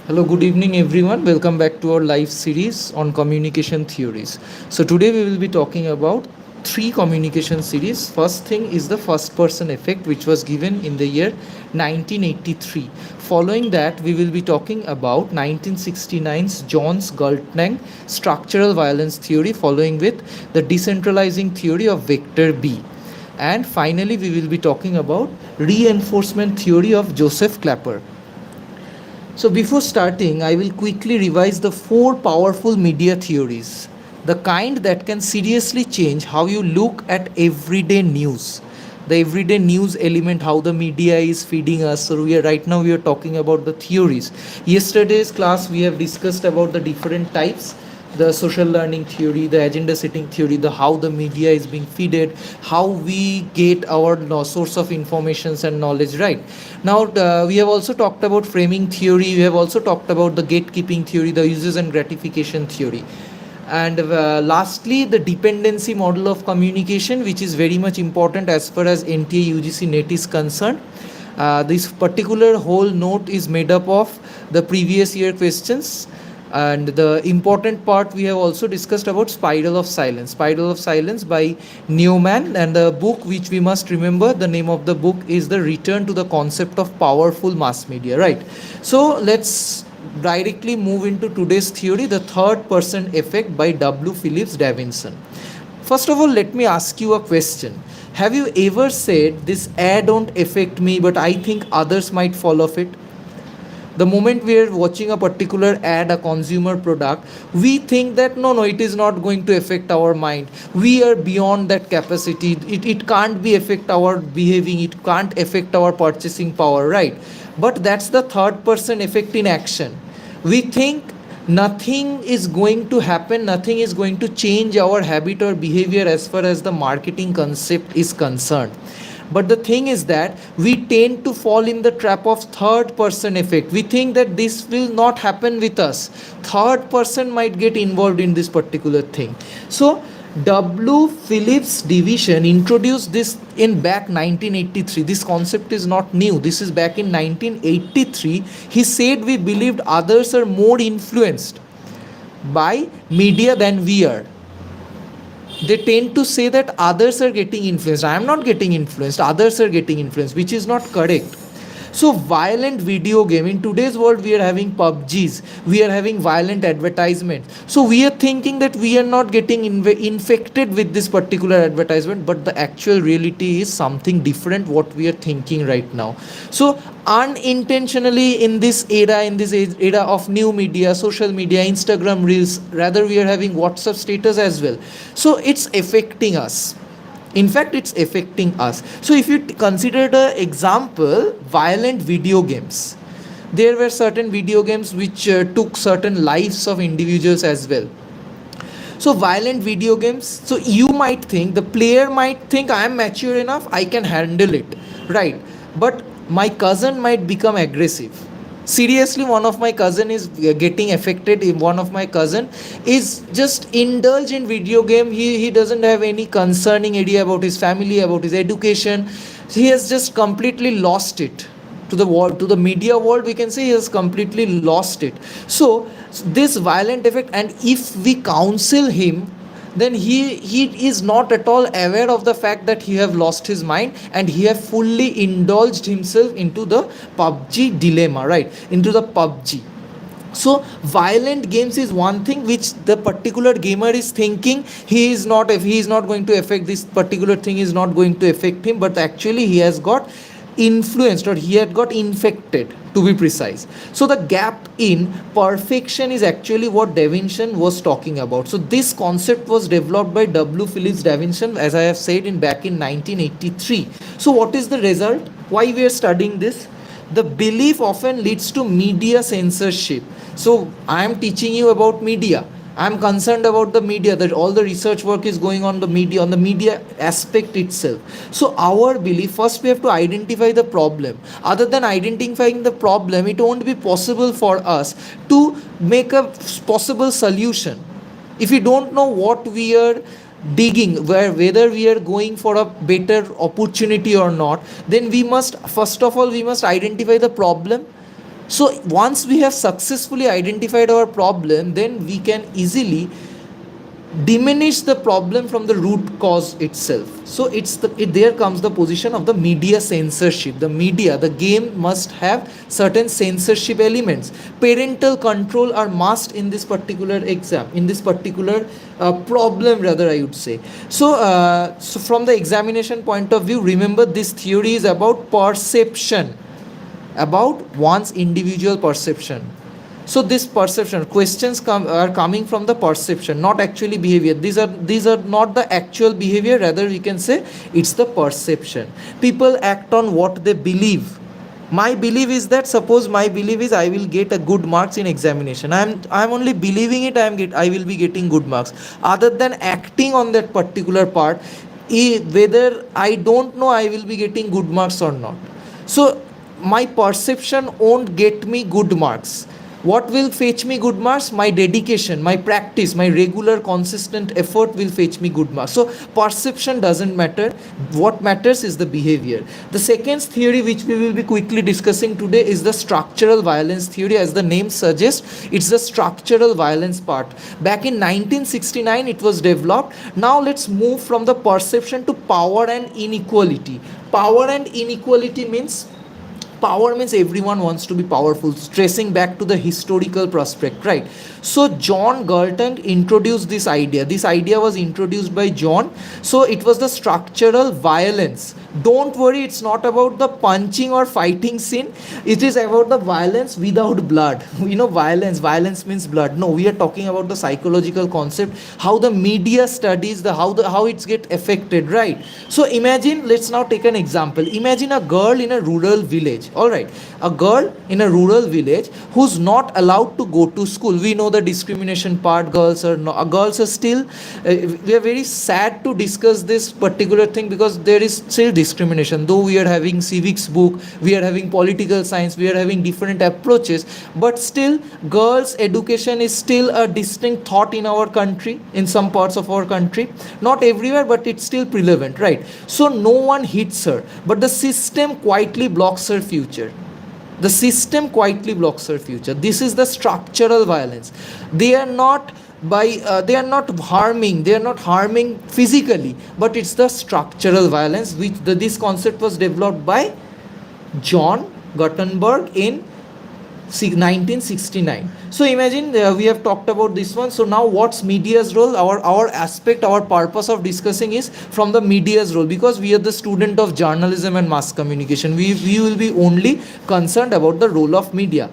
Hello, good evening, everyone. Welcome back to our live series on communication theories. So, today we will be talking about three communication series. First thing is the first person effect, which was given in the year 1983. Following that, we will be talking about 1969's John's Galtnang structural violence theory, following with the decentralizing theory of vector B. And finally, we will be talking about reinforcement theory of Joseph Clapper. So, before starting, I will quickly revise the four powerful media theories, the kind that can seriously change how you look at everyday news. The everyday news element, how the media is feeding us. So, we are talking about the theories. Yesterday's class, we have discussed about the different types, the social learning theory, the agenda setting theory, the how the media is being feeded, how we get our source of informations and knowledge, right? Now we have also talked about framing theory, we have also talked about the gatekeeping theory, the uses and gratification theory, and lastly the dependency model of communication, which is very much important as far as NTA UGC net is concerned. This particular whole note is made up of the previous year questions, and the important part we have also discussed about spiral of silence by Newman, and the book which we must remember, the name of the book is The Return to the Concept of Powerful Mass Media, right? So let's directly move into today's theory, the third person effect by W. Phillips Davidson. First of all, let me ask you a question. Have you ever said, this ad don't affect me, but I think others might fall off it? The moment we are watching a particular ad, a consumer product, we think that no, it is not going to affect our mind. We are beyond that capacity. It can't be affect our behaving, it can't affect our purchasing power, right? But that's the third person effect in action. We think nothing is going to happen, nothing is going to change our habit or behavior as far as the marketing concept is concerned. But the thing is that we tend to fall in the trap of third person effect. We think that this will not happen with us, third person might get involved in this particular thing. So W. Phillips Division introduced this in back 1983. This concept is not new. This is back in 1983. He said we believed others are more influenced by media than we are. They tend to say that others are getting influenced. I am not getting influenced, others are getting influenced, which is not correct. So violent video game, in today's world we are having PUBGs, we are having violent advertisements, so we are thinking that we are not getting infected with this particular advertisement, but the actual reality is something different what we are thinking right now. So unintentionally in this era, of new media, social media, Instagram reels, rather we are having WhatsApp status as well, so it's affecting us. In fact, it's affecting us. So if you consider the example, violent video games, there were certain video games which took certain lives of individuals as well. So violent video games, so you might think, the player might think, I am mature enough, I can handle it, right? But my cousin might become aggressive. Seriously, one of my cousin is getting affected. If one of my cousin is just indulge in video game, he doesn't have any concerning idea about his family, about his education. He has just completely lost it to the world, to the media world, we can say he has completely lost it. So this violent effect, and if we counsel him, then he is not at all aware of the fact that he have lost his mind, and he have fully indulged himself into the PUBG dilemma, right? Into the PUBG. So violent games is one thing which the particular gamer is thinking, he is not, if he is not going to affect, this particular thing is not going to affect him, but actually he has got influenced, or he had got infected, to be precise. So the gap in perfection is actually what Davidson was talking about. So this concept was developed by W. Phillips Davidson, as I have said, in back in 1983. So what is the result? Why we are studying this? The belief often leads to media censorship. So I am teaching you about media, I am concerned about the media, that all the research work is going on the media aspect itself. So our belief, first we have to identify the problem. Other than identifying the problem, it won't be possible for us to make a possible solution. If we don't know what we are digging, whether we are going for a better opportunity or not, then we must, first of all, we must identify the problem. So once we have successfully identified our problem, then we can easily diminish the problem from the root cause itself. So there comes the position of the media censorship. The media, the game must have certain censorship elements. Parental control are must in this particular exam, in this particular problem rather, I would say. So from the examination point of view, remember this theory is about perception, about one's individual perception. So this perception questions are coming from the perception, not actually behavior. These are not the actual behavior, rather we can say it's the perception. People act on what they believe. My belief is that, suppose my belief is I will get a good marks in examination. I'm only believing it. I will be getting good marks. Other than acting on that particular part, whether I don't know I will be getting good marks or not. So my perception won't get me good marks. What will fetch me good marks? My dedication, my practice, my regular consistent effort will fetch me good marks. So perception doesn't matter. What matters is the behavior. The second theory which we will be quickly discussing today is the structural violence theory. As the name suggests, it's the structural violence part. Back in 1969 it was developed. Now let's move from the perception to power and inequality. Power and inequality means, power means everyone wants to be powerful, tracing back to the historical prospect, right? So John Galton introduced this idea. This idea was introduced by John. So it was the structural violence. Don't worry, it's not about the punching or fighting scene. It is about the violence without blood. Violence means blood. No, we are talking about the psychological concept, how the media studies how it's get affected, right? So imagine, let's now take an example. Imagine a girl in a rural village. All right, a girl in a rural village who's not allowed to go to school. We know the discrimination part. Girls are still we are very sad to discuss this particular thing, because there is still discrimination. Though we are having civics book, we are having political science, we are having different approaches, but still girls education is still a distinct thought in our country, in some parts of our country, not everywhere, but it's still prevalent, right? So no one hits her, but the system quietly blocks her future. The system quietly blocks her future. This is the structural violence. They are not harming physically, but it's the structural violence, which this concept was developed by John Gutenberg in 1969. So imagine we have talked about this one. So now what's media's role? Our aspect, our purpose of discussing is from the media's role, because we are the student of journalism and mass communication. We will be only concerned about the role of media.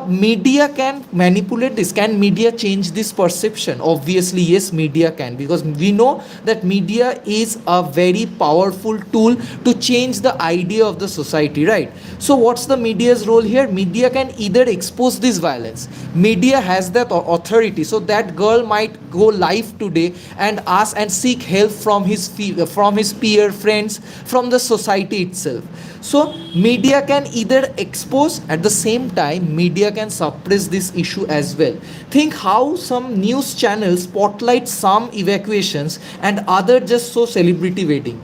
Media can manipulate this? Can media change this perception? Obviously yes, media can, because we know that media is a very powerful tool to change the idea of the society, right? So what's the media's role here? Media can either expose this violence. Media has that authority. So that girl might go live today and ask and seek help from his peer friends, from the society itself. So media can either expose, at the same time media can suppress this issue as well. Think how some news channels spotlight some evacuations and other just show celebrity wedding.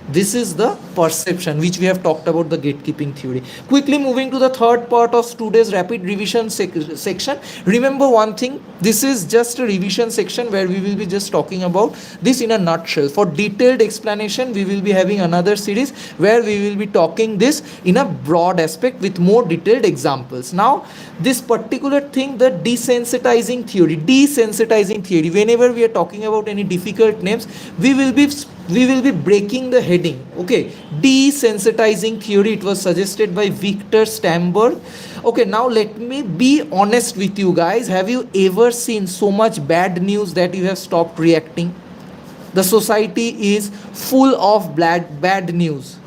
This is the perception which we have talked about, the gatekeeping theory. Quickly moving to the third part of today's rapid revision section. Remember one thing, this is just a revision section where we will be just talking about this in a nutshell. For detailed explanation, we will be having another series where we will be talking this in a broad aspect with more detailed examples. Now, this particular thing, the desensitizing theory, whenever we are talking about any difficult names, we will be breaking the heading. Okay, desensitizing theory, it was suggested by Victor Stamberg. Okay, now let me be honest with you guys. Have you ever seen so much bad news that you have stopped reacting? The society is full of bad news,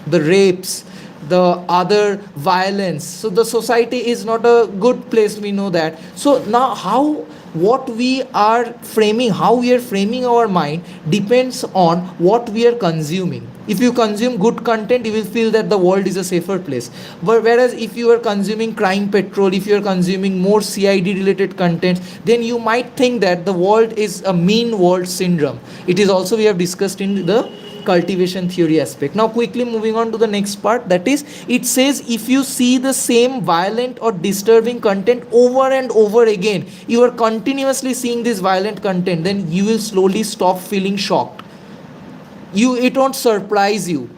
the rapes, the other violence. So the society is not a good place, we know that. So now how we are framing our mind depends on what we are consuming. If you consume good content, you will feel that the world is a safer place. But whereas if you are consuming crime petrol, if you are consuming more CID related content, then you might think that the world is a mean world syndrome. It is also we have discussed in the cultivation theory aspect. Now quickly moving on to the next part, that is, it says if you see the same violent or disturbing content over and over again, you are continuously seeing this violent content, then you will slowly stop feeling shocked. It won't surprise you,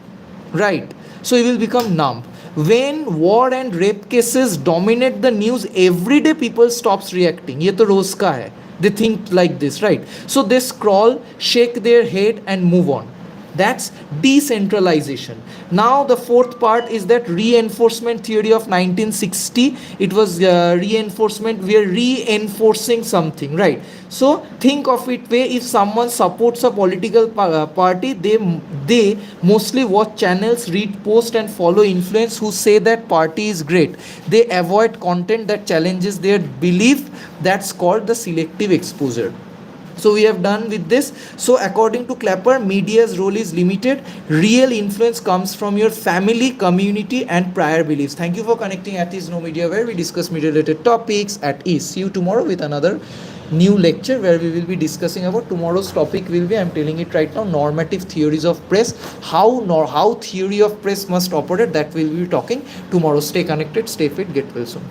right? So you will become numb. When war and rape cases dominate the news every day, people stops reacting. ये तो रोज का है. They think like this, right? So they scroll, shake their head and move on. That's decentralization. Now the fourth part is that reinforcement theory of 1960. It was reinforcement. We are reinforcing something, right? So think of it way, if someone supports a political party, they mostly watch channels, read posts and follow influence who say that party is great. They avoid content that challenges their belief. That's called the selective exposure. So we have done with this. So according to Clapper, media's role is limited. Real influence comes from your family, community and prior beliefs. Thank you for connecting at Ease No Media, where we discuss media related topics at ease. See you tomorrow with another new lecture where we will be discussing about, tomorrow's topic will be, I'm telling it right now, normative theories of press. How theory of press must operate, that will be talking tomorrow. Stay connected, stay fit, get well soon.